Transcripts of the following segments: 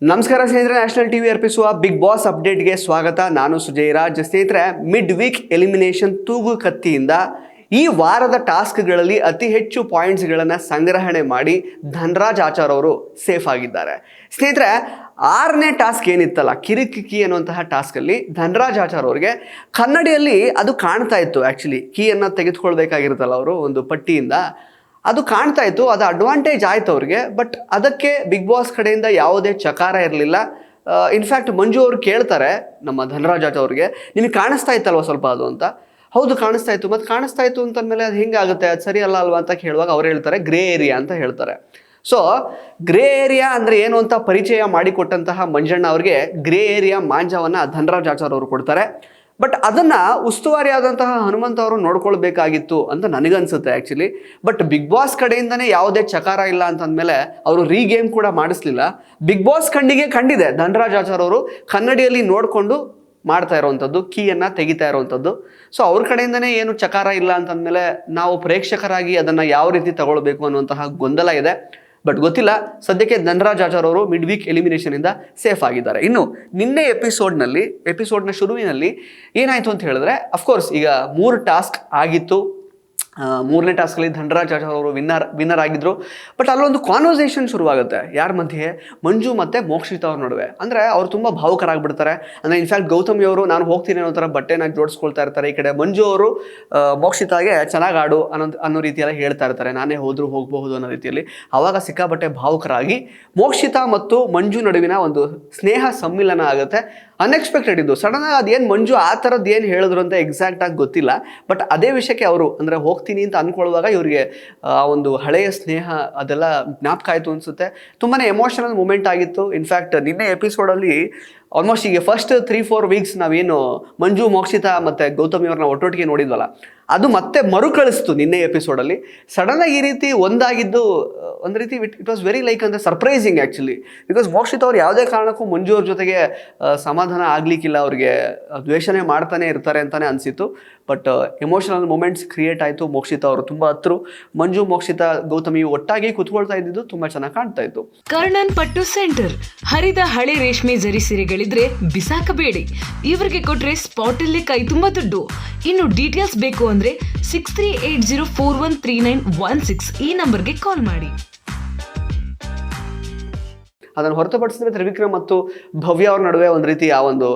ನಮಸ್ಕಾರ ಸ್ನೇಹಿತರೆ, national TV ಅರ್ಪಿಸುವ ಬಿಗ್ ಬಾಸ್ ಅಪ್ಡೇಟ್ಗೆ ಸ್ವಾಗತ. ನಾನು ಸುಜಯ್ ರಾಜ್. ಸ್ನೇಹಿತರೆ, ಮಿಡ್ ವೀಕ್ ಎಲಿಮಿನೇಷನ್ ತೂಗು ಕತ್ತಿಯಿಂದ ಈ ವಾರದ ಟಾಸ್ಕ್ಗಳಲ್ಲಿ ಅತಿ ಹೆಚ್ಚು ಪಾಯಿಂಟ್ಸ್ಗಳನ್ನು ಸಂಗ್ರಹಣೆ ಮಾಡಿ ಧನ್ರಾಜ್ ಆಚಾರ್ ಅವರು ಸೇಫ್ ಆಗಿದ್ದಾರೆ. ಸ್ನೇಹಿತರೆ, 6ನೇ ಟಾಸ್ಕ್ ಏನಿತ್ತಲ್ಲ, ಕಿರಿಕಿ ಅನ್ನುವಂತಹ ಟಾಸ್ಕಲ್ಲಿ ಧನ್ರಾಜ್ ಆಚಾರ್ ಅವರಿಗೆ ಕನ್ನಡಿಯಲ್ಲಿ ಅದು ಕಾಣ್ತಾ ಇತ್ತು. ಆ್ಯಕ್ಚುಲಿ ಕೀಯನ್ನು ತೆಗೆದುಕೊಳ್ಬೇಕಾಗಿರುತ್ತಲ್ಲ ಅವರು ಒಂದು ಪಟ್ಟಿಯಿಂದ, ಅದು ಕಾಣ್ತಾ ಇತ್ತು. ಅದು ಅಡ್ವಾಂಟೇಜ್ ಆಯ್ತು ಅವ್ರಿಗೆ. ಬಟ್ ಅದಕ್ಕೆ ಬಿಗ್ ಬಾಸ್ ಕಡೆಯಿಂದ ಯಾವುದೇ ಚಕಾರ ಇರಲಿಲ್ಲ. ಇನ್ಫ್ಯಾಕ್ಟ್ ಮಂಜು ಅವ್ರು ಕೇಳ್ತಾರೆ ನಮ್ಮ ಧನರಾಜ್ ಅವ್ರಿಗೆ, ನಿಮಗೆ ಕಾಣಿಸ್ತಾ ಇತ್ತಲ್ವ ಸ್ವಲ್ಪ ಅದು ಅಂತ. ಹೌದು ಕಾಣಿಸ್ತಾ ಇತ್ತು. ಮತ್ತು ಕಾಣಿಸ್ತಾ ಇತ್ತು ಅಂತಂದಮೇಲೆ ಅದು ಹೆಂಗಾಗುತ್ತೆ, ಅದು ಸರಿ ಅಲ್ಲ ಅಲ್ವಾ ಅಂತ ಕೇಳುವಾಗ ಅವ್ರು ಹೇಳ್ತಾರೆ ಗ್ರೇ ಏರಿಯಾ ಅಂತ ಹೇಳ್ತಾರೆ. ಸೊ ಗ್ರೇ ಏರಿಯಾ ಅಂದರೆ ಏನು ಅಂತ ಪರಿಚಯ ಮಾಡಿಕೊಟ್ಟಂತಹ ಮಂಜಣ್ಣ ಅವ್ರಿಗೆ ಗ್ರೇ ಏರಿಯಾ ಮಾಂಜವನ್ನು ಧನರಾಜ್ ಆಚಾರ್ ಅವರು ಕೊಡ್ತಾರೆ. ಬಟ್ ಅದನ್ನು ಉಸ್ತುವಾರಿ ಆದಂತಹ ಹನುಮಂತ್ ಅವರು ನೋಡ್ಕೊಳ್ಬೇಕಾಗಿತ್ತು ಅಂತ ನನಗನ್ಸುತ್ತೆ ಆ್ಯಕ್ಚುಲಿ. ಬಟ್ ಬಿಗ್ ಬಾಸ್ ಕಡೆಯಿಂದನೇ ಯಾವುದೇ ಚಕಾರ ಇಲ್ಲ ಅಂತಂದಮೇಲೆ ಅವರು ರೀಗೇಮ್ ಕೂಡ ಮಾಡಿಸ್ಲಿಲ್ಲ. ಬಿಗ್ ಬಾಸ್ ಕಣ್ಣಿಗೆ ಕಂಡಿದೆ ಧನರಾಜ್ ಆಚಾರ್ ಅವರು ಕನ್ನಡಿಯಲ್ಲಿ ನೋಡಿಕೊಂಡು ಮಾಡ್ತಾ ಇರೋವಂಥದ್ದು, ಕೀಯನ್ನು ತೆಗಿತಾ ಇರೋವಂಥದ್ದು. ಸೊ ಅವ್ರ ಕಡೆಯಿಂದನೇ ಏನು ಚಕಾರ ಇಲ್ಲ ಅಂತಂದಮೇಲೆ ನಾವು ಪ್ರೇಕ್ಷಕರಾಗಿ ಅದನ್ನು ಯಾವ ರೀತಿ ತಗೊಳ್ಬೇಕು ಅನ್ನುವಂತಹ ಗೊಂದಲ ಇದೆ. ಬಟ್ ಗೊತ್ತಿಲ್ಲ. ಸದ್ಯಕ್ಕೆ ಧನರಾಜ್ ಆಚಾರ್ ಅವರು ಮಿಡ್ ವೀಕ್ ಎಲಿಮಿನೇಷನಿಂದ ಸೇಫ್ ಆಗಿದ್ದಾರೆ. ಇನ್ನು ನಿನ್ನೆ ಎಪಿಸೋಡ್ನ ಶುರುವಿನಲ್ಲಿ ಏನಾಯಿತು ಅಂತ ಹೇಳಿದ್ರೆ, ಅಫ್ಕೋರ್ಸ್ ಈಗ 3 ಟಾಸ್ಕ್ ಆಗಿತ್ತು. 3ನೇ ಟಾಸ್ಕಲ್ಲಿ ಧನರಾಜ್ ಆಚಾರ್ ಅವರು ವಿನ್ನರ್ ಆಗಿದ್ರು. ಬಟ್ ಅಲ್ಲೊಂದು ಕಾನ್ವರ್ಸೇಷನ್ ಶುರುವಾಗುತ್ತೆ ಯಾರ ಮಧ್ಯೆ, ಮಂಜು ಮತ್ತು ಮೋಕ್ಷಿತಾ ಅವ್ರ ನಡುವೆ. ಅಂದರೆ ಅವ್ರು ತುಂಬ ಭಾವುಕರಾಗ್ಬಿಡ್ತಾರೆ. ಅಂದರೆ ಇನ್ಫ್ಯಾಕ್ಟ್ ಗೌತಮಿ ಅವರು ನಾನು ಹೋಗ್ತೀನಿ ಅನ್ನೋ ಥರ ಬಟ್ಟೆನ ಜೋಡಿಸ್ಕೊಳ್ತಾ ಇರ್ತಾರೆ. ಈ ಕಡೆ ಮಂಜು ಅವರು ಮೋಕ್ಷಿತಾಗೆ ಚೆನ್ನಾಗಿ ಆಡು ಅನ್ನೋ ರೀತಿಯೆಲ್ಲ ಹೇಳ್ತಾ ಇರ್ತಾರೆ, ನಾನೇ ಹೋದರೂ ಹೋಗಬಹುದು ಅನ್ನೋ ರೀತಿಯಲ್ಲಿ. ಆವಾಗ ಸಿಕ್ಕಾಬಟ್ಟೆ ಭಾವುಕರಾಗಿ ಮೋಕ್ಷಿತಾ ಮತ್ತು ಮಂಜು ನಡುವಿನ ಒಂದು ಸ್ನೇಹ ಸಮ್ಮಿಲನ ಆಗುತ್ತೆ. ಅನ್ಎಕ್ಸ್ಪೆಕ್ಟೆಡ್ ಇದು. ಸಡನ್ನಾಗಿ ಅದೇನು ಮಂಜು ಆ ಥರದ್ದು ಏನು ಹೇಳಿದ್ರು ಅಂತ ಎಕ್ಸಾಕ್ಟಾಗಿ ಗೊತ್ತಿಲ್ಲ. ಬಟ್ ಅದೇ ವಿಷಯಕ್ಕೆ ಅವರು ಅಂದರೆ ಹೋಗ್ತೀನಿ ಅಂತ ಅಂದ್ಕೊಳ್ಳುವಾಗ ಇವರಿಗೆ ಆ ಒಂದು ಹಳೆಯ ಸ್ನೇಹ ಅದೆಲ್ಲ ಜ್ಞಾಪಕ ಆಯಿತು ಅನಿಸುತ್ತೆ. ತುಂಬಾ ಎಮೋಷನಲ್ ಮೂಮೆಂಟ್ ಆಗಿತ್ತು. ಇನ್ಫ್ಯಾಕ್ಟ್ ನಿನ್ನೆ ಎಪಿಸೋಡಲ್ಲಿ ಆಲ್ಮೋಸ್ಟ್ ಈಗ ಫಸ್ಟ್ 3-4 ವೀಕ್ಸ್ ನಾವೇನು ಮಂಜು ಮೋಕ್ಷಿತಾ ಮತ್ತು ಗೌತಮಿ ಅವ್ರನ್ನ ಒಟ್ಟೊಟ್ಟಿಗೆ ನೋಡಿದ್ವಲ್ಲ, ಅದು ಮತ್ತೆ ಮರುಕಳಿಸ್ತು ನಿನ್ನೆ ಎಪಿಸೋಡಲ್ಲಿ. ಸಡನ್ನಾಗಿ ಈ ರೀತಿ ಒಂದಾಗಿದ್ದು ಒಂದು ರೀತಿ ಇಟ್ ವಾಸ್ ವೆರಿ ಲೈಕ್ ಅಂದರೆ ಸರ್ಪ್ರೈಸಿಂಗ್ ಆ್ಯಕ್ಚುಲಿ. ಬಿಕಾಸ್ ಮೋಕ್ಷಿತಾ ಅವ್ರು ಯಾವುದೇ ಕಾರಣಕ್ಕೂ ಮಂಜು ಅವ್ರ ಜೊತೆಗೆ ಸಮಾಧಾನ ಆಗಲಿಕ್ಕಿಲ್ಲ, ಅವ್ರಿಗೆ ದ್ವೇಷನೇ ಮಾಡ್ತಾನೆ ಇರ್ತಾರೆ ಅಂತಲೇ ಅನಿಸಿತ್ತು. ಬಟ್ ಎಮೋಷನಲ್ ಮೂಮೆಂಟ್ಸ್ ಕ್ರಿಯೇಟ್ ಆಯಿತು. ಮೋಕ್ಷಿತಾ ಅವರು ತುಂಬ ಹತ್ರು. ಮಂಜು ಮೋಕ್ಷಿತಾ ಗೌತಮಿ ಒಟ್ಟಾಗಿ ಕುತ್ಕೊಳ್ತಾ ಇದ್ದಿದ್ದು ತುಂಬ ಚೆನ್ನಾಗಿ ಕಾಣ್ತಾ ಇತ್ತು. ಕರ್ಣನ್ ಪಟ್ಟು ಸೆಂಟರ್ ಹರಿದ ಹಳೆ ರೇಷ್ಮೆ ಜರಿ ಸೀರೆಗಳಿದ್ರೆ ಬಿಸಾಕಬೇಡಿ, ಇವರಿಗೆ ಕೊಟ್ರೆ ಸ್ಪಾಟ್ ಅಲ್ಲೇ ಕೈ ತುಂಬ ದುಡ್ಡು. ಇನ್ನು ಡೀಟೇಲ್ಸ್ ಬೇಕು ಅಂದ್ರೆ 6380413916 ಈ ನಂಬರ್ಗೆ ಕಾಲ್ ಮಾಡಿ. ಅದನ್ನು ಹೊರತುಪಡಿಸಿದ್ರೆ ತ್ರಿವಿಕ್ರಮ್ ಮತ್ತು ಭವ್ಯ ಅವ್ರ ನಡುವೆ ಒಂದು ರೀತಿ ಆ ಒಂದು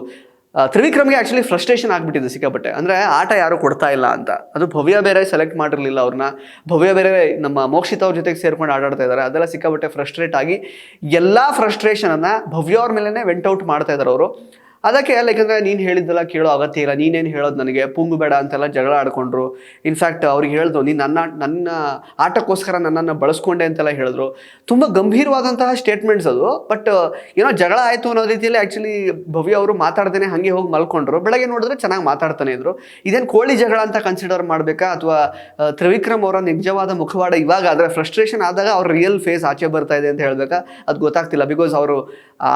ತ್ರಿವಿಕ್ರಮ್ಗೆ ಆ್ಯಕ್ಚುಲಿ ಫ್ರಸ್ಟ್ರೇಷನ್ ಆಗಿಬಿಟ್ಟಿದೆ ಸಿಕ್ಕಾಪಟ್ಟೆ. ಅಂದರೆ ಆಟ ಯಾರು ಕೊಡ್ತಾ ಇಲ್ಲ ಅಂತ. ಅದು ಭವ್ಯ ಬೇರೆ ಸೆಲೆಕ್ಟ್ ಮಾಡಿರಲಿಲ್ಲ ಅವ್ರನ್ನ, ಭವ್ಯ ಬೇರೆ ನಮ್ಮ ಮೋಕ್ಷಿತಾ ಅವ್ರ ಜೊತೆಗೆ ಸೇರ್ಕೊಂಡು ಆಟಾಡ್ತಾ ಇದ್ದಾರೆ. ಅದೆಲ್ಲ ಸಿಕ್ಕಾಪಟ್ಟೆ ಫ್ರಸ್ಟ್ರೇಟ್ ಆಗಿ ಎಲ್ಲ ಫ್ರಸ್ಟ್ರೇಷನನ್ನು ಭವ್ಯ ಅವ್ರ ಮೇಲೇ ವೆಂಟ್ ಔಟ್ ಮಾಡ್ತಾ ಇದ್ದಾರೆ ಅವರು. ಅದಕ್ಕೆ ಯಾಕಂದರೆ ನೀನು ಹೇಳಿದ್ದೆಲ್ಲ ಕೇಳೋ ಅಗತ್ಯ ಇಲ್ಲ, ನೀನೇನು ಹೇಳೋದು ನನಗೆ, ಪುಂಗು ಬೇಡ ಅಂತೆಲ್ಲ ಜಗಳ ಆಡ್ಕೊಂಡ್ರು. ಇನ್ಫ್ಯಾಕ್ಟ್ ಅವ್ರಿಗೆ ಹೇಳಿದ್ರು, ನೀನು ನನ್ನ ಆಟಕ್ಕೋಸ್ಕರ ನನ್ನನ್ನು ಬಳಸ್ಕೊಂಡೆ ಅಂತೆಲ್ಲ ಹೇಳಿದ್ರು. ತುಂಬ ಗಂಭೀರವಾದಂತಹ ಸ್ಟೇಟ್ಮೆಂಟ್ಸ್ ಅದು. ಬಟ್ ಏನೋ ಜಗಳ ಆಯಿತು ಅನ್ನೋ ರೀತಿಯಲ್ಲಿ ಆ್ಯಕ್ಚುಲಿ ಭವ್ಯ ಅವರು ಮಾತಾಡ್ದೇನೆ ಹಾಗೆ ಹೋಗಿ ಮಲ್ಕೊಂಡ್ರು. ಬೆಳಗ್ಗೆ ನೋಡಿದ್ರೆ ಚೆನ್ನಾಗಿ ಮಾತಾಡ್ತಾನೆ ಇದ್ರು. ಇದೇನು ಕೋಳಿ ಜಗಳ ಅಂತ ಕನ್ಸಿಡರ್ ಮಾಡಬೇಕಾ, ಅಥವಾ ತ್ರಿವಿಕ್ರಮ್ ಅವರ ನಿಜವಾದ ಮುಖವಾಡ ಇವಾಗ ಆದರೆ ಫ್ರಸ್ಟ್ರೇಷನ್ ಆದಾಗ ಅವ್ರ ರಿಯಲ್ ಫೇಸ್ ಆಚೆ ಬರ್ತಾ ಇದೆ ಅಂತ ಹೇಳಬೇಕಾ, ಅದು ಗೊತ್ತಾಗ್ತಿಲ್ಲ. ಬಿಕಾಸ್ ಅವರು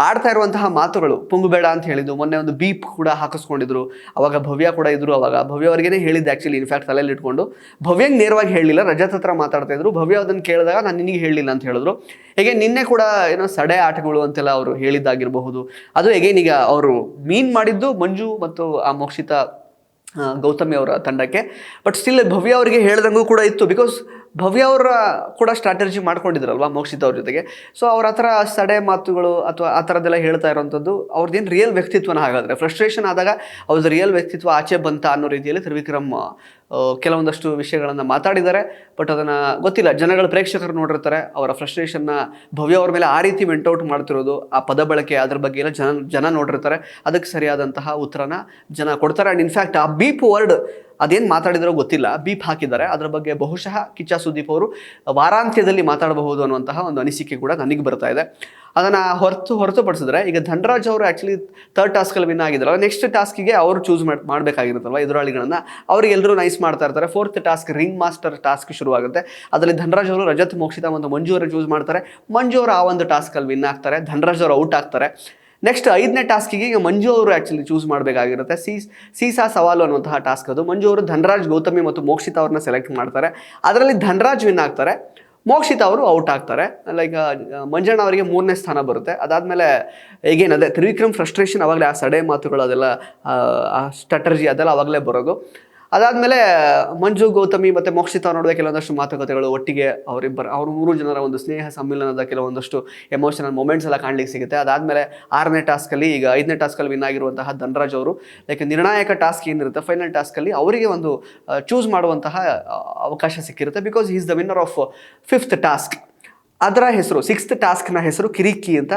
ಆಡ್ತಾ ಇರುವಂತಹ ಮಾತುಗಳು, ಪುಂಗು ಬೇಡ ಅಂತ ಹೇಳಿದ್ದು, ಮೊನ್ನೆ ಒಂದು ಬೀಪ್ ಕೂಡ ಹಾಕಿಸ್ಕೊಂಡಿದ್ರು. ಅವಾಗ ಭವ್ಯ ಕೂಡ ಇದ್ರು. ಅವಾಗ ಭವ್ಯ ಅವ್ರಿಗೇನೆ ಹೇಳಿದ್ದೆ ಆ್ಯಕ್ಚುಲಿ. ಇನ್ಫ್ಯಾಕ್ಟ್ ತಲೆಯಲ್ಲಿ ಇಟ್ಕೊಂಡು ಭವ್ಯಂಗೆ ನೇರವಾಗಿ ಹೇಳಲಿಲ್ಲ, ರಜತ್ ಹತ್ರ ಮಾತಾಡ್ತಾ ಇದ್ರು. ಭವ್ಯ ಅದನ್ನು ಕೇಳಿದಾಗ ನಾನು ನಿನಗೆ ಹೇಳಲಿಲ್ಲ ಅಂತ ಹೇಳಿದ್ರು. ಹೇಗೆ ನಿನ್ನೆ ಕೂಡ ಏನೋ ಸಡೆ ಆಟಗಳು ಅಂತೆಲ್ಲ ಅವರು ಹೇಳಿದ್ದಾಗಿರಬಹುದು. ಅದು ಹೇಗೇನ್ ಈಗ ಅವರು ಮೀನ್ ಮಾಡಿದ್ದು ಮಂಜು ಮತ್ತು ಆ ಮೋಕ್ಷಿತಾ ಗೌತಮಿ ಅವರ ತಂಡಕ್ಕೆ. ಬಟ್ ಸ್ಟಿಲ್ ಭವ್ಯ ಅವರಿಗೆ ಹೇಳ್ದಂಗೂ ಕೂಡ ಇತ್ತು. ಬಿಕಾಸ್ ಭವ್ಯ ಅವರ ಕೂಡ ಸ್ಟ್ರಾಟಜಿ ಮಾಡ್ಕೊಂಡಿದ್ರಲ್ವ ಮೋಕ್ಷಿತಾ ಅವ್ರ ಜೊತೆಗೆ. ಸೊ ಅವ್ರ ಆ ಥರ ಸಡೆ ಮಾತುಗಳು ಅಥವಾ ಆ ಥರದ್ದೆಲ್ಲ ಹೇಳ್ತಾ ಇರೋವಂಥದ್ದು ಅವ್ರದ್ದೇನು ರಿಯಲ್ ವ್ಯಕ್ತಿತ್ವನ. ಹಾಗಾದರೆ ಫ್ರಸ್ಟ್ರೇಷನ್ ಆದಾಗ ಅವ್ರದ್ದು ರಿಯಲ್ ವ್ಯಕ್ತಿತ್ವ ಆಚೆ ಬಂತ ಅನ್ನೋ ರೀತಿಯಲ್ಲಿ ತ್ರಿವಿಕ್ರಮ್ ಕೆಲವೊಂದಷ್ಟು ವಿಷಯಗಳನ್ನು ಮಾತಾಡಿದ್ದಾರೆ. ಬಟ್ ಅದನ್ನು ಗೊತ್ತಿಲ್ಲ, ಜನಗಳು ಪ್ರೇಕ್ಷಕರು ನೋಡಿರ್ತಾರೆ ಅವರ ಫ್ರಸ್ಟ್ರೇಷನ್ನ ಭವ್ಯ ಅವ್ರ ಮೇಲೆ ಆ ರೀತಿ ವೆಂಟ್ ಔಟ್ ಮಾಡ್ತಿರೋದು, ಆ ಪದ ಬಳಕೆ, ಅದ್ರ ಬಗ್ಗೆ ಎಲ್ಲ ಜನ ನೋಡಿರ್ತಾರೆ. ಅದಕ್ಕೆ ಸರಿಯಾದಂತಹ ಉತ್ತರನ ಜನ ಕೊಡ್ತಾರೆ. ಆ್ಯಂಡ್ ಇನ್ಫ್ಯಾಕ್ಟ್ ಆ ಬೀಪ್ ವರ್ಡ್ ಅದೇನು ಮಾತಾಡಿದ್ರೋ ಗೊತ್ತಿಲ್ಲ, ಬೀಪ್ ಹಾಕಿದ್ದಾರೆ. ಅದರ ಬಗ್ಗೆ ಬಹುಶಃ ಕಿಚ್ಚ ಸುದೀಪ್ ಅವರು ವಾರಾಂತ್ಯದಲ್ಲಿ ಮಾತಾಡಬಹುದು ಅನ್ನುವಂತಹ ಒಂದು ಅನಿಸಿಕೆ ಕೂಡ ನನಗೆ ಬರ್ತಾ ಇದೆ. ಅದನ್ನು ಹೊರತುಪಡಿಸಿದ್ರೆ ಈಗ ಧನರಾಜ್ ಅವರು ಆ್ಯಕ್ಚುಲಿ 3rd ಟಾಸ್ಕಲ್ಲಿ ವಿನ್ ಆಗಿದ್ದಾರಲ್ಲ, ನೆಕ್ಸ್ಟ್ ಟಾಸ್ಕಿಗೆ ಅವರು ಚೂಸ್ ಮಾಡಬೇಕಾಗಿರುತ್ತಲ್ವ ಎದುರಾಳಿಗಳನ್ನು. ಅವರಿಗೆಲ್ಲರೂ ನೈಸ್ ಮಾಡ್ತಾ ಇರ್ತಾರೆ. 4th task ring master task ಶುರುವಾಗುತ್ತೆ. ಅದರಲ್ಲಿ ಧನರಾಜ್ ಅವರು ರಜತ್, ಮೋಕ್ಷಿತಾ ಮತ್ತು ಮಂಜು ಅವರು ಚೂಸ್ ಮಾಡ್ತಾರೆ. ಮಂಜು ಅವರು ಆ ಒಂದು ಟಾಸ್ಕಲ್ಲಿ ವಿನ್ ಆಗ್ತಾರೆ. ಧನರಾಜ್ ಅವರು ಔಟ್ ಆಗ್ತಾರೆ. ನೆಕ್ಸ್ಟ್ 5ನೇ ಟಾಸ್ಕಿಗೆ ಈಗ ಮಂಜು ಅವರು ಆ್ಯಕ್ಚುಲಿ ಚೂಸ್ ಮಾಡಬೇಕಾಗಿರುತ್ತೆ. ಸೀಸಾ ಸವಾಲು ಅನ್ನುವಂತಹ ಟಾಸ್ಕ್ ಅದು. ಮಂಜು ಅವರು ಧನರಾಜ್, ಗೌತಮಿ ಮತ್ತು ಮೋಕ್ಷಿತಾ ಅವ್ರನ್ನ ಸೆಲೆಕ್ಟ್ ಮಾಡ್ತಾರೆ. ಅದರಲ್ಲಿ ಧನರಾಜ್ ವಿನ್ ಆಗ್ತಾರೆ. ಮೋಕ್ಷಿತ ಅವರು ಔಟ್ ಆಗ್ತಾರೆ. ಲೈಕ್ ಮಂಜಣ್ಣ ಅವರಿಗೆ 3ನೇ ಸ್ಥಾನ ಬರುತ್ತೆ. ಅದಾದಮೇಲೆ ಈಗೇನು ಅದೇ ತ್ರಿವಿಕ್ರಮ್ ಫ್ರಸ್ಟ್ರೇಷನ್ ಅವಾಗಲೇ ಆ ಸಡೆ ಮಾತುಗಳು ಅದೆಲ್ಲ ಆ ಸ್ಟ್ರಾಟರ್ಜಿ ಅದೆಲ್ಲ ಅವಾಗಲೇ ಬರೋದು. ಅದಾದಮೇಲೆ ಮಂಜು, ಗೌತಮಿ ಮತ್ತು ಮೋಕ್ಷಿತ ನಡುವೆ ಕೆಲವೊಂದಷ್ಟು ಮಾತುಕತೆಗಳು, ಒಟ್ಟಿಗೆ ಅವ್ರ 3 ಜನರ ಒಂದು ಸ್ನೇಹ ಸಮ್ಮಿಲನದ ಕೆಲವೊಂದಷ್ಟು ಎಮೋಷನಲ್ ಮೊಮೆಂಟ್ಸ್ ಎಲ್ಲ ಕಾಣಲಿಕ್ಕೆ ಸಿಗುತ್ತೆ. ಅದಾದಮೇಲೆ 6ನೇ ಟಾಸ್ಕಲ್ಲಿ, ಈಗ 5ನೇ ಟಾಸ್ಕಲ್ಲಿ ವಿನ್ ಆಗಿರುವಂತಹ ಧನರಾಜ್ ಅವರು ಲೈಕ್ ನಿರ್ಣಾಯಕ ಟಾಸ್ಕ್ ಏನಿರುತ್ತೆ ಫೈನಲ್ ಟಾಸ್ಕಲ್ಲಿ ಅವರಿಗೆ ಒಂದು ಚೂಸ್ ಮಾಡುವಂತಹ ಅವಕಾಶ ಸಿಕ್ಕಿರುತ್ತೆ. Because is the winner of 5th task. ಅದರ ಹೆಸರು 6th ಟಾಸ್ಕ್ನ ಹೆಸರು ಕಿರಿಕಿ ಅಂತ.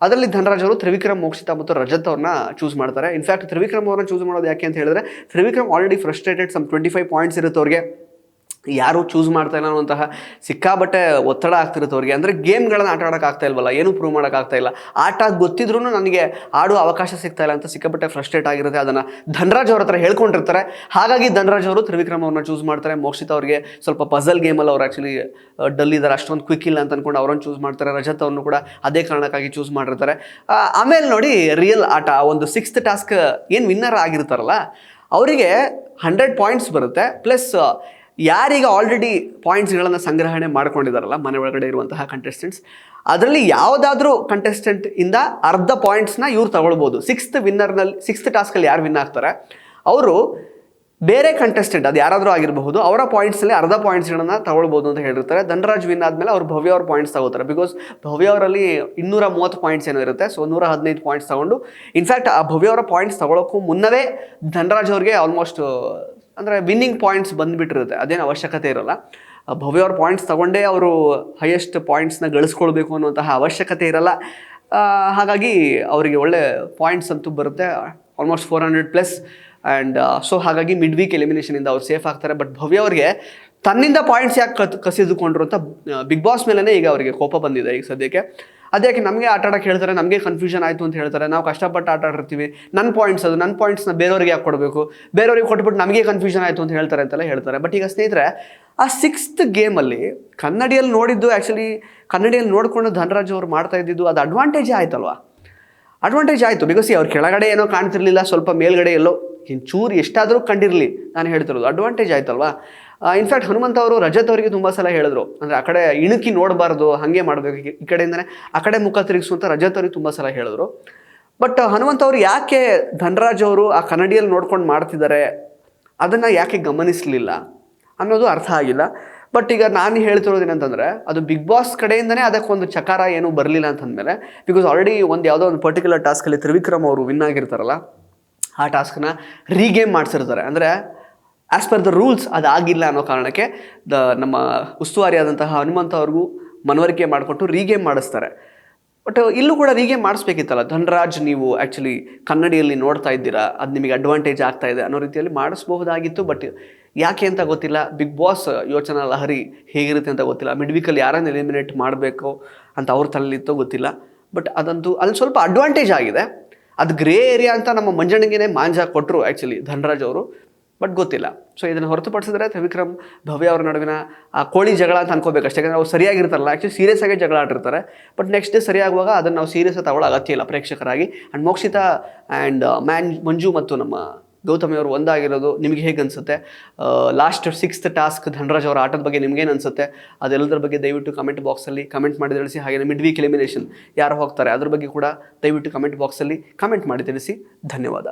ಅದರಲ್ಲಿ ಧನರಾಜ್ ಅವರು ತ್ರಿವಿಕ್ರಮ್, ಮೋಕ್ಷಿತ ಮತ್ತು ರಜತ್ ಅವ್ರನ್ನ ಚೂಸ್ ಮಾಡ್ತಾರೆ. ಇನ್ಫ್ಯಾಕ್ಟ್ ತ್ರಿವಿಕ್ರಮ್ ಅವ್ರನ್ನ ಚೂಸ್ ಮಾಡೋದು ಯಾಕೆ ಅಂತ ಹೇಳಿದ್ರೆ, Trivikram already frustrated, some 25 points ಇರುತ್ತೆ ಅವ್ರಿಗೆ, ಯಾರು ಚೂಸ್ ಮಾಡ್ತಾ ಇಲ್ಲ ಅನ್ನುವಂತಹ ಸಿಕ್ಕಾಬಟ್ಟೆ ಒತ್ತಡ ಆಗ್ತಿರುತ್ತೆ ಅವ್ರಿಗೆ. ಅಂದರೆ ಗೇಮ್ಗಳನ್ನು ಆಟ ಆಡೋಕ್ಕಾಗ್ತಾ ಇಲ್ವಲ್ಲ, ಏನೂ ಪ್ರೂವ್ ಮಾಡೋಕ್ಕಾಗ್ತಾ ಇಲ್ಲ, ಆಟ ಗೊತ್ತಿದ್ರೂ ನನಗೆ ಆಡುವ ಅವಕಾಶ ಸಿಗ್ತಾ ಇಲ್ಲ ಅಂತ ಸಿಕ್ಕಾಬಟ್ಟೆ ಫ್ರಸ್ಟ್ರೇಟ್ ಆಗಿರುತ್ತೆ. ಅದನ್ನು ಧನರಾಜ್ ಅವ್ರ ಹತ್ರ ಹೇಳ್ಕೊಂಡಿರ್ತಾರೆ. ಹಾಗಾಗಿ ಧನರಾಜ್ ಅವರು ತ್ರಿವಿಕ್ರಮ್ ಅವ್ರನ್ನ ಚೂಸ್ ಮಾಡ್ತಾರೆ. ಮೋಕ್ಷಿತ ಅವ್ರಿಗೆ ಸ್ವಲ್ಪ ಪಜಲ್ ಗೇಮಲ್ಲಿ ಅವ್ರು ಆ್ಯಕ್ಚುಲಿ ಡಲ್ ಇದ್ದಾರೆ, ಅಷ್ಟೊಂದು ಕ್ವಿಕ್ ಇಲ್ಲ ಅಂತ ಅಂದ್ಕೊಂಡು ಅವ್ರನ್ನ ಚೂಸ್ ಮಾಡ್ತಾರೆ. ರಜತ್ ಅವ್ರನ್ನು ಕೂಡ ಅದೇ ಕಾರಣಕ್ಕಾಗಿ ಚೂಸ್ ಮಾಡಿರ್ತಾರೆ. ಆಮೇಲೆ ನೋಡಿ ರಿಯಲ್ ಆಟ, ಒಂದು 6th ಟಾಸ್ಕ್ ಏನು ವಿನ್ನರ್ ಆಗಿರ್ತಾರಲ್ಲ ಅವರಿಗೆ 100 ಪಾಯಿಂಟ್ಸ್ ಬರುತ್ತೆ. ಪ್ಲಸ್ ಯಾರೀಗ ಆಲ್ರೆಡಿ ಪಾಯಿಂಟ್ಸ್ಗಳನ್ನು ಸಂಗ್ರಹಣೆ ಮಾಡ್ಕೊಂಡಿದ್ದಾರಲ್ಲ ಮನೆ ಒಳಗಡೆ ಇರುವಂತಹ ಕಂಟೆಸ್ಟೆಂಟ್ಸ್, ಅದರಲ್ಲಿ ಯಾವುದಾದ್ರೂ ಕಂಟೆಸ್ಟೆಂಟ್ ಇಂದ ಅರ್ಧ ಪಾಯಿಂಟ್ಸ್ನ ಇವ್ರು ತಗೊಳ್ಬೋದು. 6th ಟಾಸ್ಕಲ್ಲಿ ಯಾರು ವಿನ್ ಆಗ್ತಾರೆ ಅವರು ಬೇರೆ ಕಂಟೆಸ್ಟೆಂಟ್ ಅದು ಯಾರಾದರೂ ಆಗಿರಬಹುದು, ಅವರ ಪಾಯಿಂಟ್ಸಲ್ಲಿ ಅರ್ಧ ಪಾಯಿಂಟ್ಸ್ಗಳನ್ನು ತಗೊಳ್ಬೋದು ಅಂತ ಹೇಳಿರ್ತಾರೆ. ಧನರಾಜ್ ವಿನ್ ಆದಮೇಲೆ ಅವ್ರು ಭವ್ಯ ಅವ್ರ ಪಾಯಿಂಟ್ಸ್ ತಗೋತಾರೆ. ಬಿಕಾಸ್ ಭವ್ಯ ಅವರಲ್ಲಿ 230 ಪಾಯಿಂಟ್ಸ್ ಏನೋ ಇರುತ್ತೆ. ಸೊ 115 ಪಾಯಿಂಟ್ಸ್ ತಗೊಂಡು, ಇನ್ಫ್ಯಾಕ್ಟ್ ಆ ಭವ್ಯ ಅವರ ಪಾಯಿಂಟ್ಸ್ ತಗೊಳ್ಳೋಕ್ಕೂ ಮುನ್ನವೇ ಧನರಾಜ್ ಅವ್ರಿಗೆ ಆಲ್ಮೋಸ್ಟ್ ಅಂದರೆ ವಿನ್ನಿಂಗ್ ಪಾಯಿಂಟ್ಸ್ ಬಂದುಬಿಟ್ಟಿರುತ್ತೆ, ಅದೇನು ಅವಶ್ಯಕತೆ ಇರೋಲ್ಲ. ಭವ್ಯ ಅವ್ರ ಪಾಯಿಂಟ್ಸ್ ತಗೊಂಡೇ ಅವರು ಹೈಯೆಸ್ಟ್ ಪಾಯಿಂಟ್ಸ್ನ ಗಳಿಸ್ಕೊಳ್ಬೇಕು ಅನ್ನುವಂತಹ ಅವಶ್ಯಕತೆ ಇರಲ್ಲ. ಹಾಗಾಗಿ ಅವರಿಗೆ ಒಳ್ಳೆ ಪಾಯಿಂಟ್ಸ್ ಅಂತೂ ಬರುತ್ತೆ, ಆಲ್ಮೋಸ್ಟ್ 400+. ಆ್ಯಂಡ್ ಸೊ ಹಾಗಾಗಿ ಮಿಡ್ ವೀಕ್ ಎಲಿಮಿನೇಷನಿಂದ ಅವ್ರು ಸೇಫ್ ಆಗ್ತಾರೆ. ಬಟ್ ಭವ್ಯ ಅವ್ರಿಗೆ ತನ್ನಿಂದ ಪಾಯಿಂಟ್ಸ್ ಯಾಕೆ ಕಸಿದುಕೊಂಡ್ರು ಅಂತ ಬಿಗ್ ಬಾಸ್ ಮೇಲೇ ಈಗ ಅವರಿಗೆ ಕೋಪ ಬಂದಿದೆ ಈಗ ಸದ್ಯಕ್ಕೆ. ಅದಕ್ಕೆ ನಮಗೆ ಆಟ ಆಡೋಕ್ಕೆ ಹೇಳ್ತಾರೆ, ನಮಗೆ ಕನ್ಫ್ಯೂಷನ್ ಆಯಿತು ಅಂತ ಹೇಳ್ತಾರೆ. ನಾವು ಕಷ್ಟಪಟ್ಟು ಆಟ ಆಡಿರ್ತೀವಿ, ನನ್ನ ಪಾಯಿಂಟ್ಸ್ನ ಬೇರೆಯವ್ರಿಗೆ ಯಾಕೆ ಕೊಡಬೇಕು, ಬೇರೆಯವ್ರಿಗೆ ಕೊಟ್ಬಿಟ್ಟು ನಮಗೆ ಕನ್ಫ್ಯೂಷನ್ ಆಯಿತು ಅಂತ ಹೇಳ್ತಾರೆ ಅಂತೆಲ್ಲ ಹೇಳ್ತಾರೆ. ಬಟ್ ಈಗ ಸ್ನೇಹಿತರೆ, ಆ 6th ಗೇಮಲ್ಲಿ ಕನ್ನಡಿಯಲ್ಲಿ ನೋಡಿದ್ದು, ಆ್ಯಕ್ಚುಲಿ ಕನ್ನಡಿಯಲ್ಲಿ ನೋಡಿಕೊಂಡು ಧನರಾಜ್ ಅವರು ಮಾಡ್ತಾ ಇದ್ದಿದ್ದು ಅದು ಅಡ್ವಾಂಟೇಜೇ ಆಯ್ತಲ್ವಾ. ಅಡ್ವಾಂಟೇಜ್ ಆಯಿತು. ಬಿಕಾಸ್ ಅವ್ರ ಕೆಳಗಡೆ ಏನೋ ಕಾಣ್ತಿರ್ಲಿಲ್ಲ, ಸ್ವಲ್ಪ ಮೇಲ್ಗಡೆ ಎಲ್ಲೋ ಚೂರು ಎಷ್ಟಾದರೂ ಕಂಡಿರಲಿ, ನಾನು ಹೇಳ್ತಿರೋದು ಅಡ್ವಾಂಟೇಜ್ ಆಯ್ತಲ್ವಾ. ಇನ್ಫ್ಯಾಕ್ಟ್ ಹನುಮಂತ ಅವರು ರಜತ್ ಅವರಿಗೆ ತುಂಬ ಸಲ ಹೇಳಿದ್ರು, ಅಂದರೆ ಆ ಕಡೆ ಇಣುಕಿ ನೋಡಬಾರ್ದು, ಹಾಗೆ ಮಾಡಬೇಕು, ಈ ಕಡೆಯಿಂದನೇ ಆ ಕಡೆ ಮುಖ ತಿರುಗಿಸು ಅಂತ ರಜತ್ ಅವ್ರಿಗೆ ತುಂಬ ಸಲ ಹೇಳಿದ್ರು. ಬಟ್ ಹನುಮಂತ ಅವರು ಯಾಕೆ ಧನರಾಜ್ ಅವರು ಆ ಕನ್ನಡಿಯಲ್ಲಿ ನೋಡ್ಕೊಂಡು ಮಾಡ್ತಿದ್ದಾರೆ ಅದನ್ನು ಯಾಕೆ ಗಮನಿಸಲಿಲ್ಲ ಅನ್ನೋದು ಅರ್ಥ ಆಗಿಲ್ಲ. ಬಟ್ ಈಗ ನಾನು ಹೇಳ್ತಿರೋದು ಏನಂತಂದರೆ, ಅದು ಬಿಗ್ ಬಾಸ್ ಕಡೆಯಿಂದನೇ ಅದಕ್ಕೊಂದು ಚಕಾರ ಏನೂ ಬರಲಿಲ್ಲ ಅಂತಂದಮೇಲೆ, ಬಿಕಾಸ್ ಆಲ್ರೆಡಿ ಯಾವುದೋ ಒಂದು ಪರ್ಟಿಕ್ಯುಲರ್ ಟಾಸ್ಕಲ್ಲಿ ತ್ರಿವಿಕ್ರಮ್ ಅವರು ವಿನ್ ಆಗಿರ್ತಾರಲ್ಲ, ಆ ಟಾಸ್ಕ್ನ ರೀಗೇಮ್ ಮಾಡಿಸಿರ್ತಾರೆ. ಅಂದರೆ ಆ್ಯಸ್ ಪರ್ ದ ರೂಲ್ಸ್ ಅದಾಗಿಲ್ಲ ಅನ್ನೋ ಕಾರಣಕ್ಕೆ ನಮ್ಮ ಉಸ್ತುವಾರಿಯಾದಂತಹ ಹನುಮಂತ ಅವ್ರಿಗೂ ಮನವರಿಕೆ ಮಾಡಿಕೊಟ್ಟು ರೀಗೇಮ್ ಮಾಡಿಸ್ತಾರೆ. ಬಟ್ ಇಲ್ಲೂ ಕೂಡ ರೀಗೇಮ್ ಮಾಡಿಸ್ಬೇಕಿತ್ತಲ್ಲ. ಧನರಾಜ್, ನೀವು ಆ್ಯಕ್ಚುಲಿ ಕನ್ನಡಿಯಲ್ಲಿ ನೋಡ್ತಾ ಇದ್ದೀರಾ, ಅದು ನಿಮಗೆ ಅಡ್ವಾಂಟೇಜ್ ಆಗ್ತಾ ಇದೆ ಅನ್ನೋ ರೀತಿಯಲ್ಲಿ ಮಾಡಿಸ್ಬಹುದಾಗಿತ್ತು. ಬಟ್ ಯಾಕೆ ಅಂತ ಗೊತ್ತಿಲ್ಲ. ಬಿಗ್ ಬಾಸ್ ಯೋಚನಾ ಲಹರಿ ಹೇಗಿರುತ್ತೆ ಅಂತ ಗೊತ್ತಿಲ್ಲ. ಮಿಡ್ ವೀಕಲ್ಲಿ ಯಾರನ್ನು ಎಲಿಮಿನೇಟ್ ಮಾಡಬೇಕು ಅಂತ ಅವ್ರ ತಲೆಯಲ್ಲಿತ್ತೋ ಗೊತ್ತಿಲ್ಲ. ಬಟ್ ಅದಂತೂ ಅಲ್ಲಿ ಸ್ವಲ್ಪ ಅಡ್ವಾಂಟೇಜ್ ಆಗಿದೆ. ಅದು ಗ್ರೇ ಏರಿಯಾ ಅಂತ ನಮ್ಮ ಮಂಜಣ್ಣಂಗೆ ಮಾಂಜ ಕೊಟ್ಟರು ಆ್ಯಕ್ಚುಲಿ ಧನರಾಜ್ ಅವರು, ಬಟ್ ಗೊತ್ತಿಲ್ಲ. ಸೊ ಇದನ್ನು ಹೊರತುಪಡಿಸಿದ್ರೆ ತ್ರಿವಿಕ್ರಮ್ ಭವ್ಯ ಅವ್ರ ನಡುವಿನ ಆ ಕೋಳಿ ಜಗಳ ಅಂತ ಅನ್ಕೋಬೇಕಷ್ಟೇ. ಯಾಕಂದರೆ ಅವ್ರು ಸರಿಯಾಗಿರ್ತಾರಲ್ಲ, ಆ್ಯಕ್ಚುಲಿ ಸೀರಿಯಸ್ ಆಗಿ ಜಗಳ ಆಡಿರ್ತಾರೆ. ಬಟ್ ನೆಕ್ಸ್ಟ್ ಡೇ ಸರಿಯಾಗುವಾಗ ಅದನ್ನು ನಾವು ಸೀರಿಯಸ್ ತಗೊಳ್ಳೋ ಅಗತ್ಯ ಇಲ್ಲ ಪ್ರೇಕ್ಷಕರಾಗಿ. ಆ್ಯಂಡ್ ಮೋಕ್ಷಿತಾ ಆ್ಯಂಡ್ ಮಂಜು ಮತ್ತು ನಮ್ಮ ಗೌತಮಿ ಅವರು ಒಂದಾಗಿರೋದು ನಿಮಗೆ ಹೇಗೆ ಅನಿಸುತ್ತೆ? ಲಾಸ್ಟ್ 6th ಟಾಸ್ಕ್ ಧನರಾಜ್ ಅವರ ಆಟದ ಬಗ್ಗೆ ನಿಮಗೇನು ಅನಿಸುತ್ತೆ? ಅದೆಲ್ಲದರ ಬಗ್ಗೆ ದಯವಿಟ್ಟು ಕಮೆಂಟ್ ಬಾಕ್ಸಲ್ಲಿ ಕಮೆಂಟ್ ಮಾಡಿ ತಿಳಿಸಿ. ಹಾಗೆ ಮಿಡ್ ವೀಕ್ ಎಲಿಮಿನೇಷನ್ ಯಾರು ಹೋಗ್ತಾರೆ ಅದ್ರ ಬಗ್ಗೆ ಕೂಡ ದಯವಿಟ್ಟು ಕಮೆಂಟ್ ಬಾಕ್ಸಲ್ಲಿ ಕಮೆಂಟ್ ಮಾಡಿ ತಿಳಿಸಿ. ಧನ್ಯವಾದ.